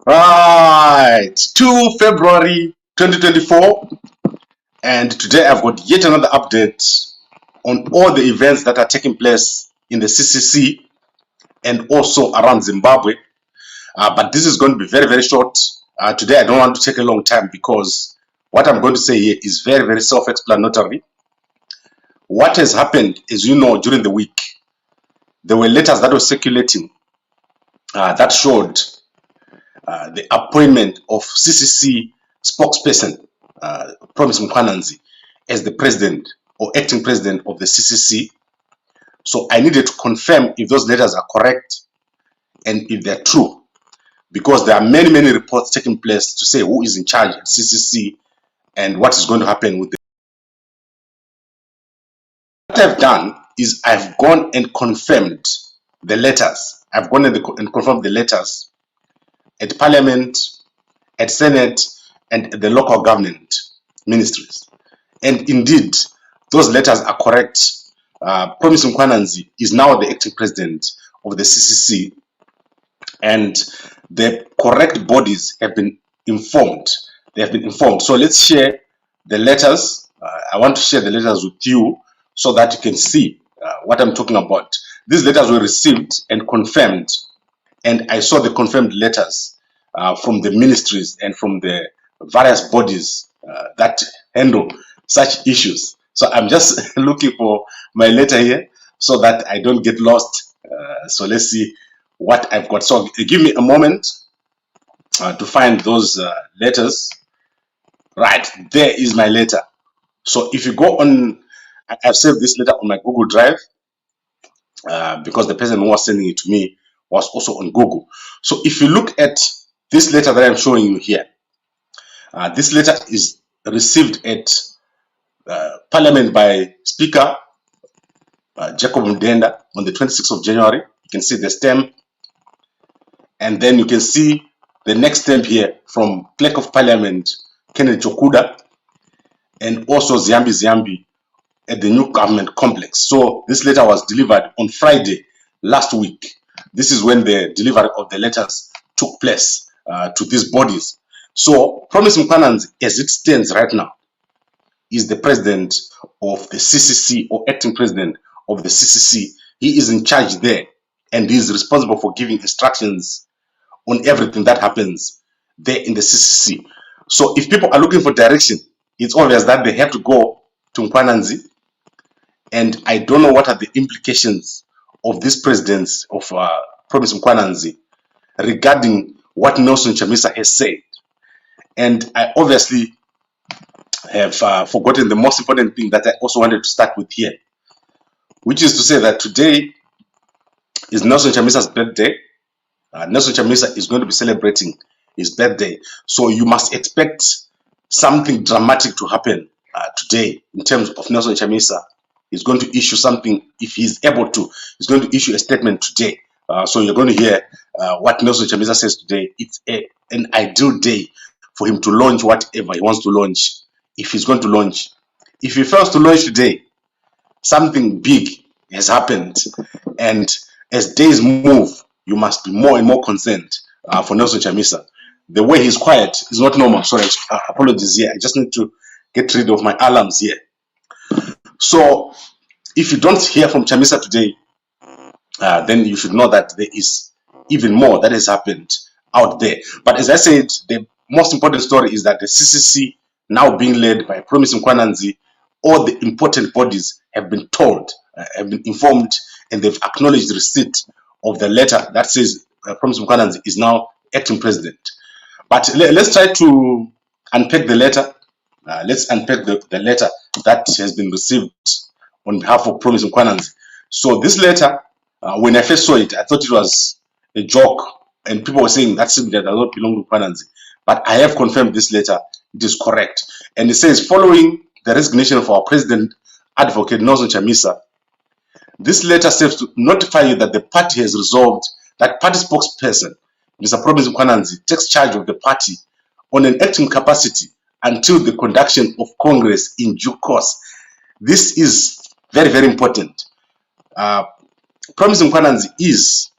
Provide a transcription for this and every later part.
Right, 2 February 2024, and today I've got yet another update on all the events that are taking place in the CCC and also around Zimbabwe. But this is going to be very, very short. Today I don't want to take a long time because what I'm going to say here is very, very self-explanatory. What has happened, as you know, during the week, there were letters that were circulating that showed the appointment of CCC spokesperson, Promise Mkwananzi, as the president or acting president of the CCC. So I needed to confirm if those letters are correct and if they're true, because there are many, many reports taking place to say who is in charge at CCC and what is going to happen with them. What I've done is I've gone and confirmed the letters. I've gone and confirmed the letters at Parliament, at Senate, and at the local government ministries. And indeed, those letters are correct. Promise Mkwananzi is now the acting president of the CCC, and the correct bodies have been informed. They have been informed. So let's share the letters. I want to share the letters with you so that you can see what I'm talking about. These letters were received and confirmed, and I saw the confirmed letters from the ministries and from the various bodies that handle such issues. So I'm just looking for my letter here so that I don't get lost. So let's see what I've got. So give me a moment to find those letters. Right, there is my letter. So if you go on, I've saved this letter on my Google Drive because the person who was sending it to me was also on Google. So if you look at this letter that I'm showing you here, this letter is received at Parliament by Speaker Jacob Mdenda on the 26th of January. You can see the stamp, and then you can see the next stamp here from Clerk of Parliament Kenneth Chokuda, and also Ziambi at the new government complex. So this letter was delivered on Friday last week. This is when the delivery of the letters took place to these bodies. So Promise Mkwananzi, as it stands right now, is the president of the CCC or acting president of the CCC. He is in charge there, and he is responsible for giving instructions on everything that happens there in the CCC. So if people are looking for direction, it's obvious that they have to go to Mkwananzi, and I don't know what are the implications of this presidency of Promise Mkwananzi regarding what Nelson Chamisa has said. And I obviously have forgotten the most important thing that I also wanted to start with here, which is to say that today is Nelson Chamisa's birthday. Nelson Chamisa is going to be celebrating his birthday. So you must expect something dramatic to happen today in terms of Nelson Chamisa. He's going to issue something, if he's able to. He's going to issue a statement today. So you're going to hear what Nelson Chamisa says today. It's an ideal day for him to launch whatever he wants to launch, if he's going to launch. If he fails to launch today, something big has happened. And as days move, you must be more and more concerned for Nelson Chamisa. The way he's quiet is not normal. Sorry, apologies here. I just need to get rid of my alarms here. So if you don't hear from Chamisa today, then you should know that there is even more that has happened out there. But as I said, the most important story is that the CCC, now being led by Promise Mkwananzi, all the important bodies have been told, have been informed, and they've acknowledged the receipt of the letter that says Promise Mkwananzi is now acting president. But let's try to unpack the letter. Let's unpack the letter that has been received on behalf of Promise Mkwananzi. So this letter, when I first saw it, I thought it was a joke, and people were saying that signature does not belong to Mkwananzi. But I have confirmed this letter, it is correct. And it says, following the resignation of our president, Advocate Nelson Chamisa, this letter serves to notify you that the party has resolved that party spokesperson, Mr. Promise Mkwananzi, takes charge of the party on an acting capacity until the conduction of Congress in due course. This is very, very important. Promise Mkwananzi is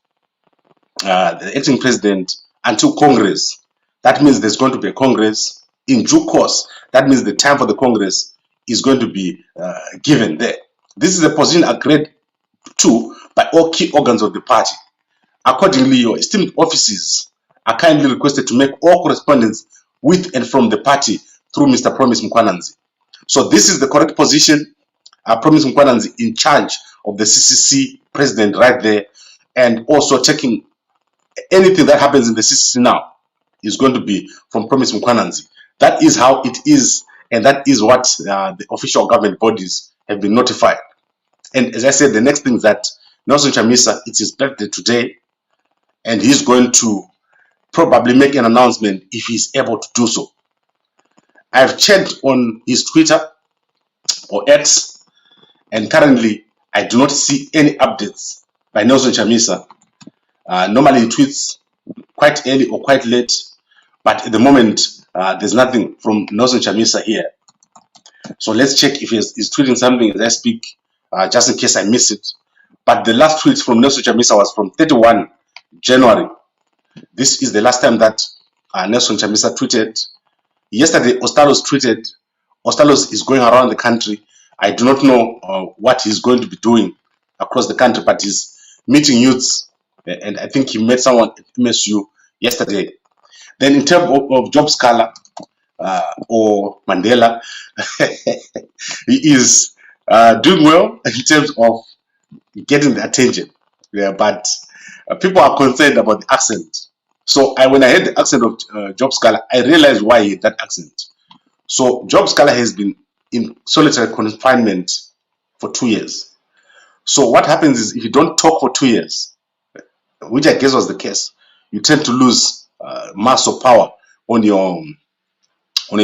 the acting president until Congress. That means there's going to be a Congress in due course. That means the time for the Congress is going to be given there. This is a position agreed to by all key organs of the party. Accordingly, your esteemed offices are kindly requested to make all correspondence with and from the party through Mr. Promise Mkwananzi. So this is the correct position. Promise Mkwananzi in charge of the CCC president right there, and also checking anything that happens in the CCC now is going to be from Promise Mkwananzi. That is how it is, and that is what the official government bodies have been notified. And as I said, the next thing is that Nelson Chamisa, it's his birthday today, and he's going to probably make an announcement if he's able to do so. I've checked on his Twitter or X, and currently I do not see any updates by Nelson Chamisa. Normally he tweets quite early or quite late, but at the moment there's nothing from Nelson Chamisa here. So let's check if he's tweeting something as I speak, just in case I miss it. But the last tweet from Nelson Chamisa was from 31 January. This is the last time that Nelson Chamisa tweeted. Yesterday, Ostalos tweeted. Ostalos is going around the country. I do not know what he's going to be doing across the country, but he's meeting youths, and I think he met someone at MSU yesterday. Then in terms of Job Sikhala or Mandela, he is doing well in terms of getting the attention. Yeah, but people are concerned about the accent. So when I heard the accent of Job Sikhala, I realized why he had that accent. So Job Sikhala has been in solitary confinement for 2 years. So what happens is, if you don't talk for 2 years, which I guess was the case, you tend to lose mass of power on your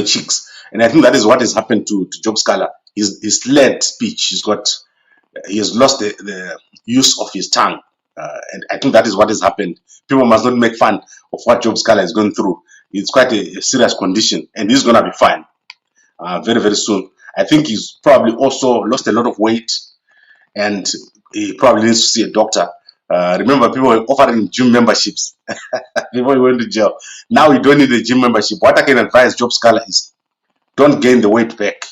cheeks. And I think that is what has happened to Job Sikhala. His slurred speech, he has lost the use of his tongue. And I think that is what has happened. People must not make fun of what Job Sikhala is going through. It's quite a serious condition, and he's going to be fine very, very soon. I think he's probably also lost a lot of weight, and he probably needs to see a doctor. Remember, people were offering gym memberships before he went to jail. Now you don't need a gym membership. What I can advise Job Sikhala is, don't gain the weight back.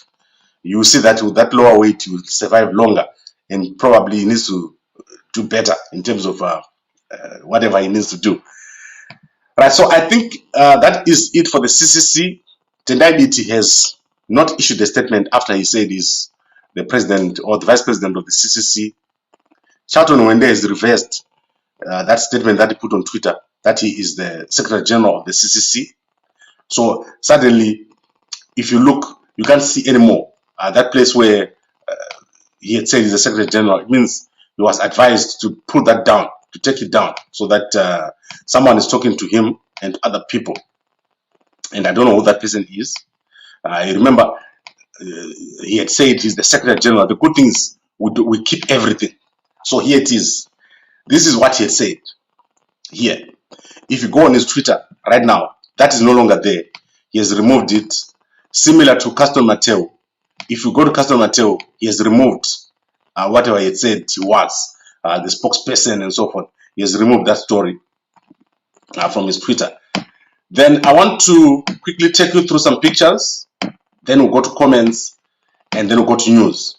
You will see that with that lower weight, you will survive longer, and probably he needs to do better in terms of whatever he needs to do. Right, so I think that is it for the CCC. Tendai Biti has not issued a statement after he said he's the president or the vice president of the CCC. Charlton Wende has reversed that statement that he put on Twitter, that he is the Secretary General of the CCC. So suddenly, if you look, you can't see anymore that place where he had said he's the Secretary General. It means he was advised to put that down, to take it down, so that someone is talking to him and other people. And I don't know who that person is. I remember he had said he's the Secretary General. The good thing is we keep everything. So here it is. This is what he had said here. If you go on his Twitter right now, that is no longer there. He has removed it. Similar to Caston Mateo. If you go to Caston Mateo, he has removed whatever he had said he was, the spokesperson and so forth. He has removed that story from his Twitter. Then I want to quickly take you through some pictures. Then we'll go to comments, and then we'll go to news.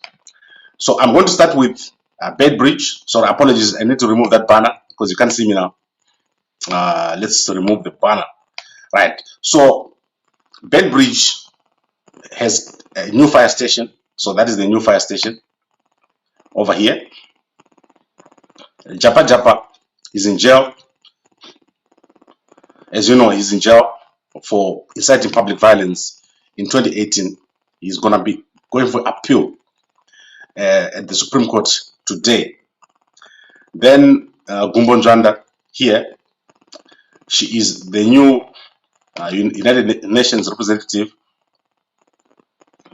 So I'm going to start with Bedbridge. Sorry, apologies. I need to remove that banner because you can't see me now. Let's remove the banner. Right. So Bedbridge has a new fire station. So that is the new fire station over here. Japa is in jail. As you know, he's in jail for inciting public violence in 2018. He's going to be going for appeal at the Supreme Court today. Then Gumbonjwanda here. She is the new United Nations representative.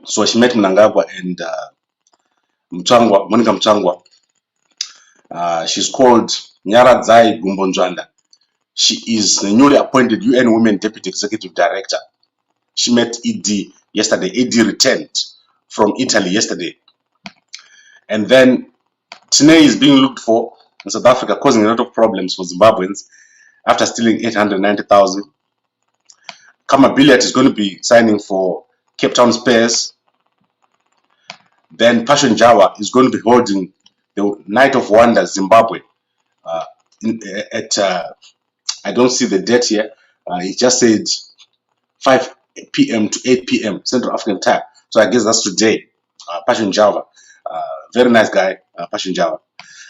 So she met Mnangagwa and Monica Mchangwa. She's called Nyaradzai Gumbonjwanda. She is the newly appointed UN Women Deputy Executive Director. She met ED yesterday. ED returned from Italy yesterday. And then Tine is being looked for in South Africa, causing a lot of problems for Zimbabweans. after stealing 890,000. Kama Billiard is going to be signing for Cape Town Spurs. Then Passion Jawa is going to be holding the Night of Wonders Zimbabwe at I don't see the date here. He just said 5 p.m. to 8 p.m. Central African time. So I guess that's today. Passion Java, very nice guy, Passion Java.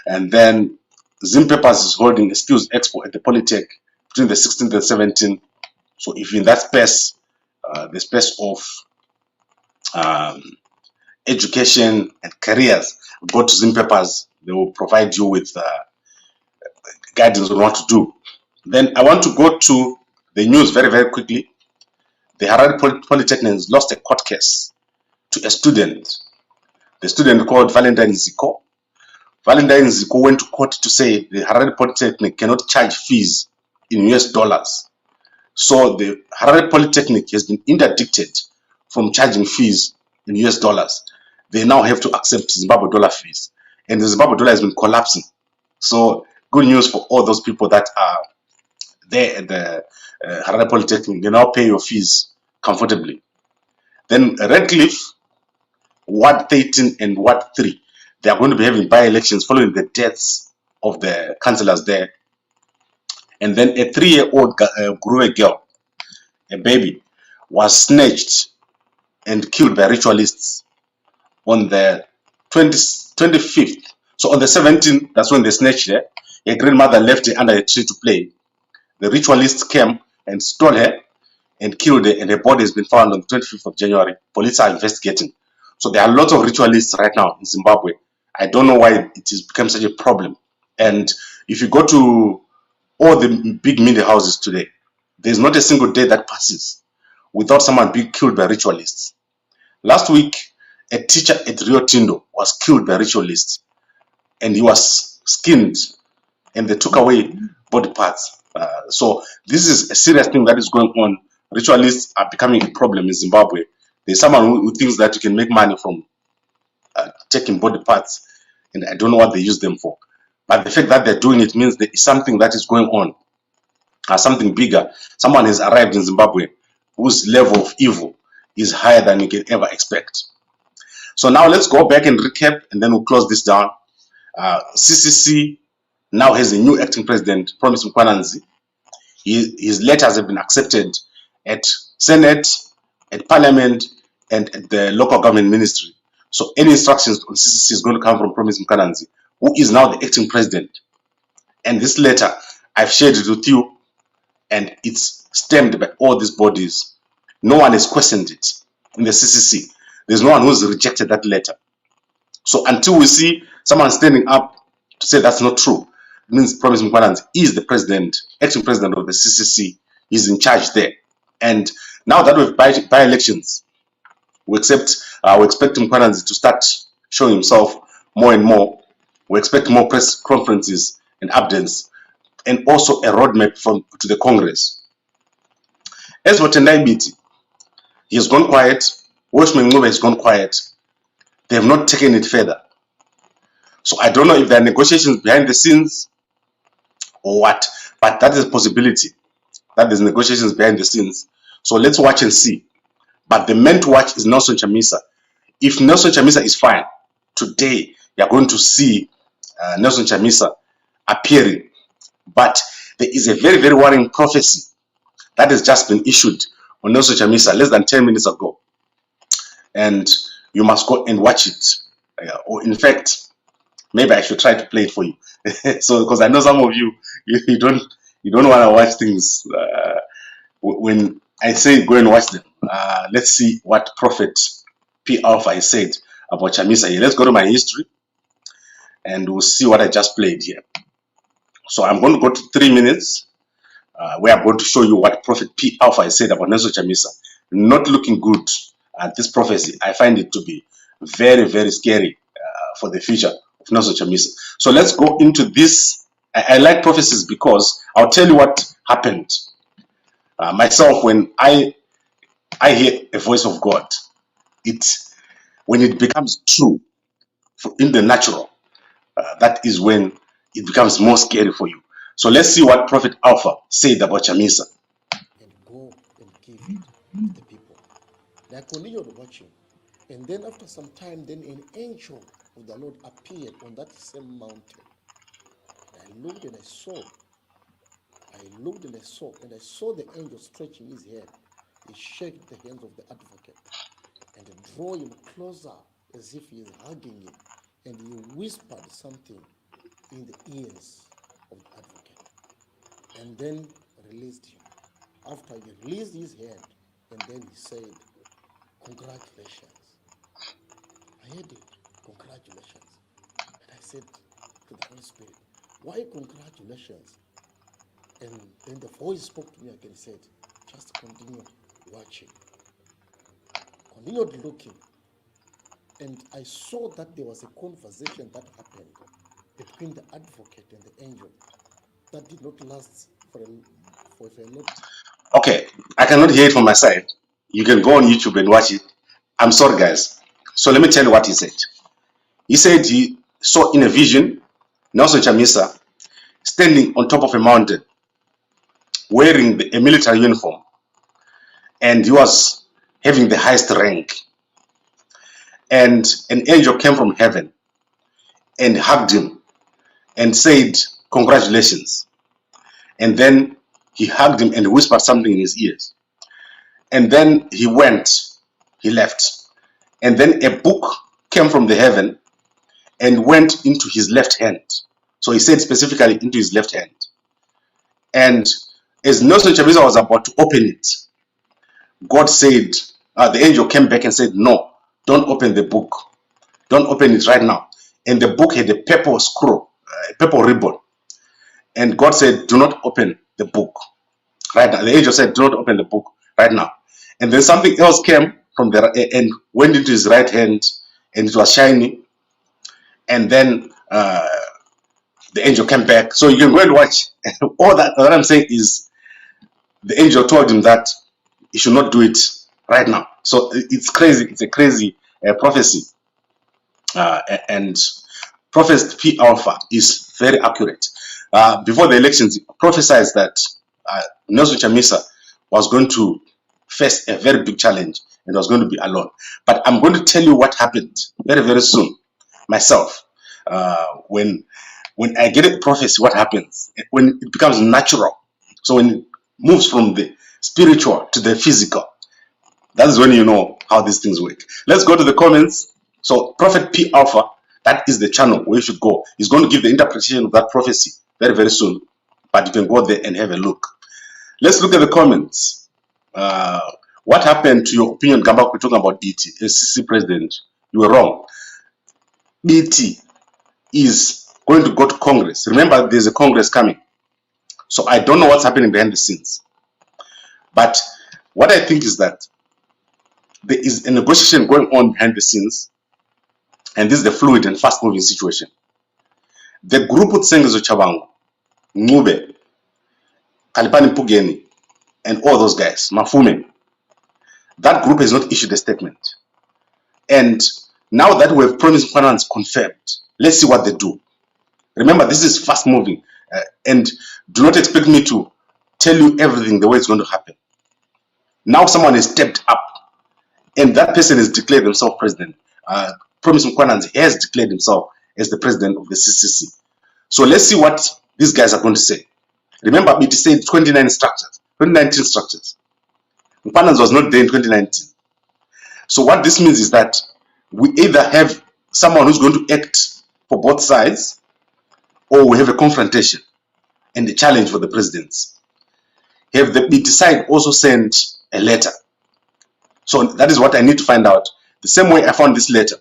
And then Zim Papers is holding a skills expo at the Polytech between the 16th and 17th. So if in that space, the space of education and careers, go to Zim Papers. They will provide you with guidance on what to do. Then I want to go to the news very, very quickly. The Harare Polytechnic has lost a court case to a student. The student called Valentine Ziko. Valentine Ziko went to court to say the Harare Polytechnic cannot charge fees in US dollars. So the Harare Polytechnic has been interdicted from charging fees in US dollars. They now have to accept Zimbabwe dollar fees. And the Zimbabwe dollar has been collapsing. So good news for all those people that are there at the Harare Polytechnic. You now pay your fees comfortably. Then Redcliffe, Ward 13 and Ward 3, they are going to be having by-elections following the deaths of the councillors there. And then a 3-year-old Guruwe girl, a baby, was snatched and killed by ritualists on the 25th. So on the 17th, that's when they snatched her. Her grandmother left her under a tree to play. The ritualists came and stole her and killed her, and her body has been found on the 25th of January. Police are investigating. So there are lots of ritualists right now in Zimbabwe. I don't know why it has become such a problem. And if you go to all the big media houses today, there's not a single day that passes without someone being killed by ritualists. Last week, a teacher at Rio Tinto was killed by ritualists, and he was skinned, and they took away body parts. So this is a serious thing that is going on. Ritualists are becoming a problem in Zimbabwe. There's someone who thinks that you can make money from taking body parts, and I don't know what they use them for. But the fact that they're doing it means there is something that is going on, something bigger. Someone has arrived in Zimbabwe whose level of evil is higher than you can ever expect. So now let's go back and recap, and then we'll close this down. CCC now has a new acting president, Promise Mkwananzi. His letters have been accepted at Senate, at Parliament, and at the local government ministry. So any instructions on CCC is going to come from Promise Mkwananzi, who is now the acting president. And this letter, I've shared it with you, and it's stamped by all these bodies. No one has questioned it in the CCC. There's no one who's rejected that letter. So until we see someone standing up to say that's not true, it means Promise Mkwananzi is the president, acting president of the CCC. He's in charge there. And now that we've by-elections, we expect Mkwananzi to start showing himself more and more. We expect more press conferences and updates, and also a roadmap to the Congress. As for Tendai Biti, he has gone quiet. Washman Ngube has gone quiet. They have not taken it further. So I don't know if there are negotiations behind the scenes or what, but that is a possibility, that there's negotiations behind the scenes. So let's watch and see. But the man to watch is Nelson Chamisa. If Nelson Chamisa is fine, today you're going to see Nelson Chamisa appearing. But there is a very, very worrying prophecy that has just been issued on Nelson Chamisa less than 10 minutes ago. And you must go and watch it. Or in fact, maybe I should try to play it for you. So because I know some of you don't want to watch things when I say go and watch them. Let's see what Prophet P Alpha said about Chamisa here. Let's go to my history and we'll see what I just played here. So I'm going to go to 3 minutes where I'm going to show you what Prophet P Alpha said about Nelson Chamisa. Not looking good at this prophecy. I find it to be very, very scary for the future of Nelson Chamisa. So let's go into this. I like prophecies because I'll tell you what happened. Myself, when I hear a voice of God, when it becomes true in the natural, that is when it becomes more scary for you. So let's see what Prophet Alpha said about Chamisa. And go and give it to the people. And I continued watching. And then after some time, then an angel of the Lord appeared on that same mountain. And I looked and I saw. And I saw the angel stretching his hand. He shook the hands of the advocate and draw him closer as if he is hugging him. And he whispered something in the ears of the advocate. And then released him. After he released his hand, and then he said, "Congratulations." I heard it, "Congratulations." And I said to the Holy Spirit, "Why congratulations?" And then the voice spoke to me again and said, "Just continue watching." Continued looking. And I saw that there was a conversation that happened between the advocate and the angel that did not last for a lot. Okay, I cannot hear it from my side. You can go on YouTube and watch it. I'm sorry, guys. So let me tell you what he said. He said he saw in a vision Nelson Chamisa standing on top of a mountain wearing a military uniform, and he was having the highest rank. And an angel came from heaven and hugged him and said, "Congratulations." And then he hugged him and whispered something in his ears. And then he left. And then a book came from the heaven and went into his left hand. So he said specifically into his left hand. And as Nelson Chamisa was about to open it, God said, the angel came back and said, "No, don't open the book. Don't open it right now." And the book had a purple scroll, a purple ribbon. And God said, "Do not open the book right now." The angel said, "Do not open the book right now." And then something else came from there and went into his right hand, and it was shiny. And then the angel came back. So you can go and watch. All that what I'm saying is the angel told him that he should not do it right now. So it's crazy. It's a crazy prophecy. And Prophet P. Alpha is very accurate. Before the elections, he prophesied that Nelson Chamisa was going to face a very big challenge and was going to be alone. But I'm going to tell you what happened very, very soon myself. When I get a prophecy, what happens? When it becomes natural. So when it moves from the spiritual to the physical, that is when you know how these things work. Let's go to the comments. So Prophet P. Alpha, that is the channel where you should go. He's going to give the interpretation of that prophecy very, very soon. But you can go there and have a look. Let's look at the comments. What happened to your opinion, Gamba? We're talking about BT, the CCC president. You were wrong. BT is going to go to Congress. Remember, there's a Congress coming. So I don't know what's happening behind the scenes. But what I think is that there is a negotiation going on behind the scenes, and this is the fluid and fast-moving situation. The group with Sengezo Chabangu, Ngube, Kalipani Pugeni, and all those guys, Mafume, that group has not issued a statement. And now that we have promised Mkwananzi confirmed, let's see what they do. Remember, this is fast-moving, and do not expect me to tell you everything the way it's going to happen. Now someone has stepped up, and that person has declared himself president. Promise Mkwananzi has declared himself as the president of the CCC. So let's see what these guys are going to say. Remember, it said 2019 structures. Mkwananzi was not there in 2019. So what this means is that we either have someone who's going to act for both sides, or we have a confrontation and a challenge for the presidents. Have the BT side also sent a letter? So that is what I need to find out. The same way I found this letter,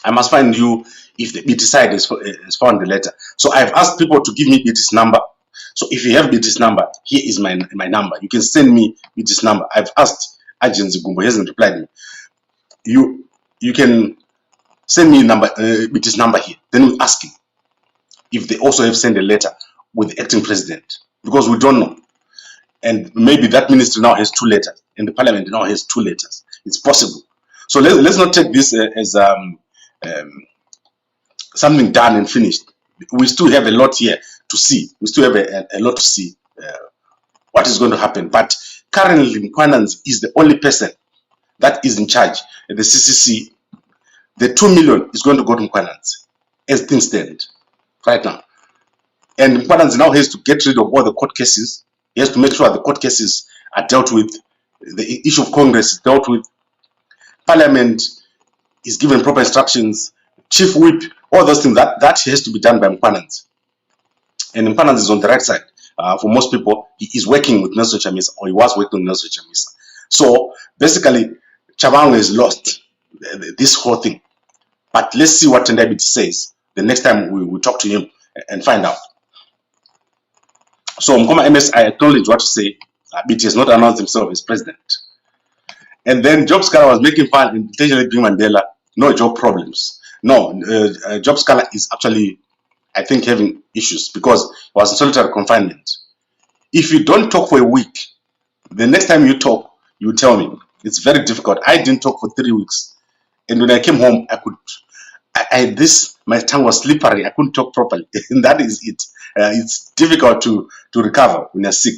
I must find you if the BT side has found the letter. So I've asked people to give me BT's number. So if you have BT's number, here is my number. You can send me BT's number. I've asked Agent Zigumbo, he hasn't replied me. You can send me BT's number here. Then we ask him if they also have sent a letter with the acting president, because we don't know. And maybe that ministry now has 2 letters, and the parliament now has 2 letters. It's possible. So let's not take this as something done and finished. We still have a lot here to see. We still have a lot to see what is going to happen. But currently, Mkwananzi is the only person that is in charge at the CCC. The 2 million is going to go to Mkwananzi as things stand right now. And Mkwananzi now has to get rid of all the court cases. He has to make sure the court cases are dealt with. The issue of Congress is dealt with. Parliament is given proper instructions. Chief whip, all those things, that has to be done by Mkwananzi. And Mkwananzi is on the right side. For most people, he is working with Nelson Chamisa, or he was working with Nelson Chamisa. So basically, Chabangu has lost this whole thing. But let's see what Tendabiti says the next time we talk to him and find out. So Mkoma MS, I acknowledge what you say. Biti has not announced himself as president. And then Job Sikhala was making fun intentionally being Mandela. No job problems. No, Job Sikhala is actually, I think, having issues because he was in solitary confinement. If you don't talk for a week, the next time you talk, you tell me. It's very difficult. I didn't talk for 3 weeks. And when I came home, my tongue was slippery. I couldn't talk properly. And that is it. It's difficult to recover when you're sick.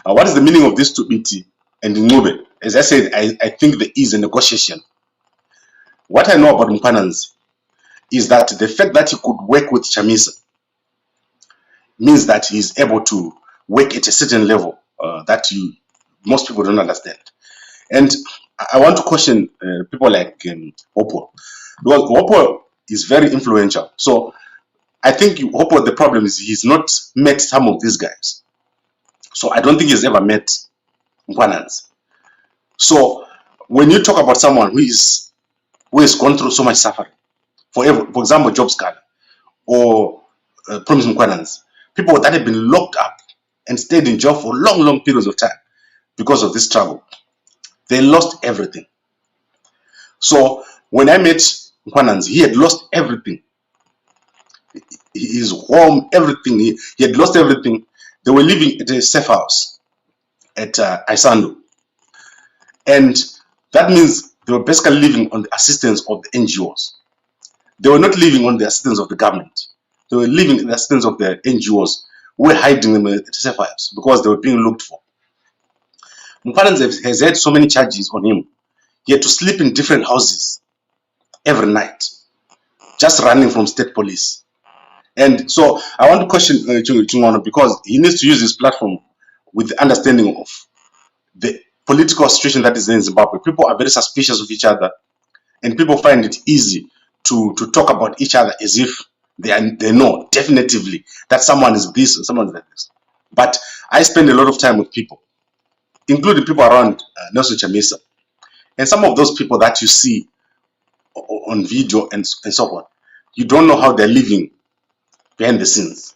What is the meaning of this to BT and Ngube? As I said, I think there is a negotiation. What I know about Mkwananzi is that the fact that he could work with Chamisa means that he's able to work at a certain level that most people don't understand. And I want to question people like Hopo, because Hopo is very influential. So I think Hopo, the problem is he's not met some of these guys. So I don't think he's ever met Mkwananzi. So when you talk about someone who has gone through so much suffering, for example, Job Sikhala or Promise Mkwananzi, people that have been locked up and stayed in jail for long periods of time because of this struggle, they lost everything. So when I met Mkwananzi, he had lost everything. His home, everything. He had lost everything. They were living at a safe house at Isando. And that means they were basically living on the assistance of the NGOs. They were not living on the assistance of the government. They were living in the assistance of the NGOs who were hiding them at the safe house because they were being looked for. Mkwananzi has had so many charges on him. He had to sleep in different houses every night, just running from state police. And so I want to question Chungwana because he needs to use his platform with the understanding of the political situation that is in Zimbabwe. People are very suspicious of each other, and people find it easy to talk about each other as if they know definitively that someone is this or someone is like this. But I spend a lot of time with people, including people around Nelson Chamisa, and some of those people that you see on video and so on, you don't know how they're living behind the scenes.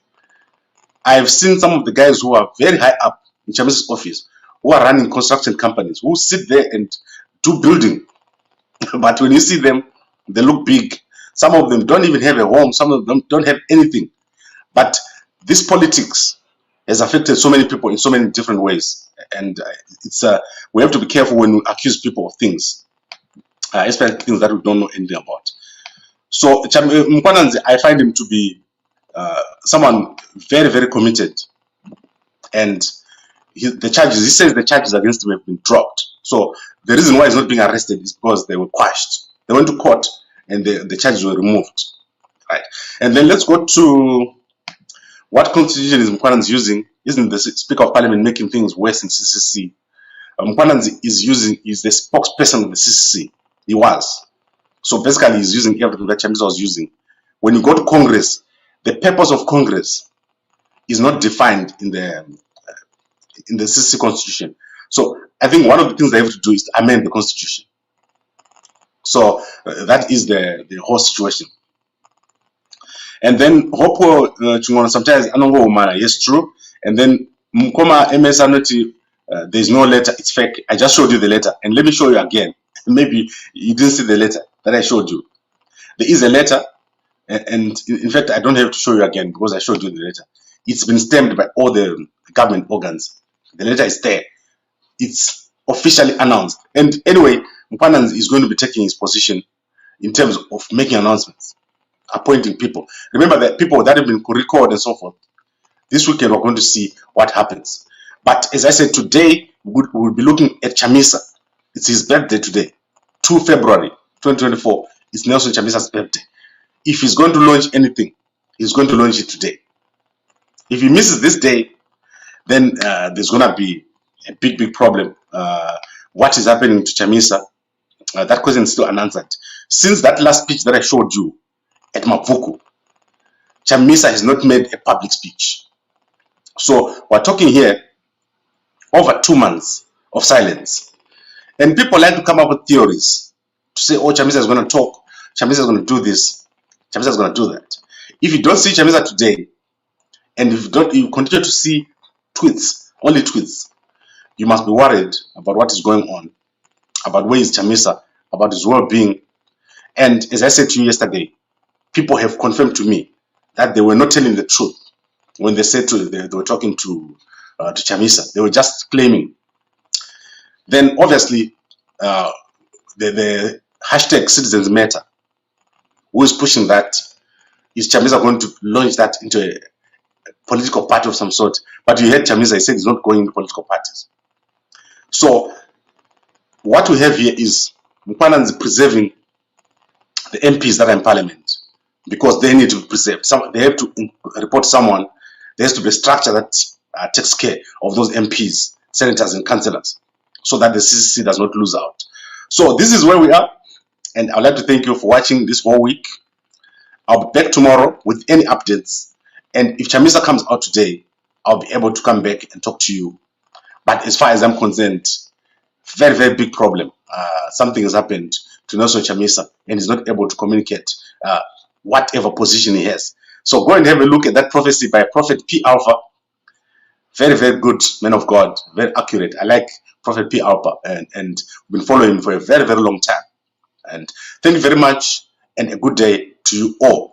I've seen some of the guys who are very high up in Chamisa's office, who are running construction companies, who sit there and do building. But when you see them, they look big. Some of them don't even have a home. Some of them don't have anything. But this politics has affected so many people in so many different ways. And we have to be careful when we accuse people of things, especially things that we don't know anything about. So Mkwananzi, I find him to be someone very, very committed. And he says the charges against him have been dropped. So the reason why he's not being arrested is because they were quashed. They went to court and the charges were removed. Right. And then let's go to what constitution is Mkwananzi using. Isn't the Speaker of Parliament making things worse in CCC? Mkwananzi is the spokesperson of the CCC. He was. So basically he's using everything that Chamisa was using. When you go to Congress, the purpose of Congress is not defined in the CCC constitution. So I think one of the things they have to do is to amend the constitution. So that is the whole situation. And then Hopo sometimes yes, true. And then Mkoma MS there's no letter, it's fake. I just showed you the letter, and let me show you again. Maybe you didn't see the letter that I showed you. There is a letter, and in fact I don't have to show you again because I showed you the letter. It's been stamped by all the government organs. The letter is there. It's officially announced. And anyway, Mkwananzi is going to be taking his position in terms of making announcements, appointing people. Remember that people that have been recorded and so forth, This weekend we're going to see what happens. But as I said, today we'll be looking at Chamisa. It's his birthday today, 2 February 2024. It's Nelson Chamisa's birthday. If he's going to launch anything, he's going to launch it today. If he misses this day, then there's going to be a big problem. What is happening to Chamisa? That question is still unanswered. Since that last speech that I showed you at Mapuku, Chamisa has not made a public speech. So we're talking here over 2 months of silence. And people like to come up with theories to say, oh, Chamisa is going to talk, Chamisa is going to do this, Chamisa is going to do that. If you don't see Chamisa today, and if you continue to see tweets, only tweets, you must be worried about what is going on, about where is Chamisa, about his well-being. And as I said to you yesterday, people have confirmed to me that they were not telling the truth when they said they were talking to Chamisa. They were just claiming. Then obviously the hashtag Citizens Matter, who is pushing that, is Chamisa going to launch that into a political party of some sort? But you heard Chamisa, he said he's not going into political parties. So what we have here is Mkwananzi preserving the MPs that are in parliament, because they need to preserve. They have to report someone. There has to be a structure that takes care of those MPs, senators and councillors, so that the CCC does not lose out. So this is where we are, and I'd like to thank you for watching this whole week. I'll be back tomorrow with any updates, and if Chamisa comes out today, I'll be able to come back and talk to you. But as far as I'm concerned, very big problem. Something has happened to Nelson Chamisa, and he's not able to communicate whatever position he has. So go and have a look at that prophecy by Prophet P. Alpha. Very good man of God, very accurate. I like Prophet P. Alpha, and been following him for a very long time. And thank you very much, and a good day to you all.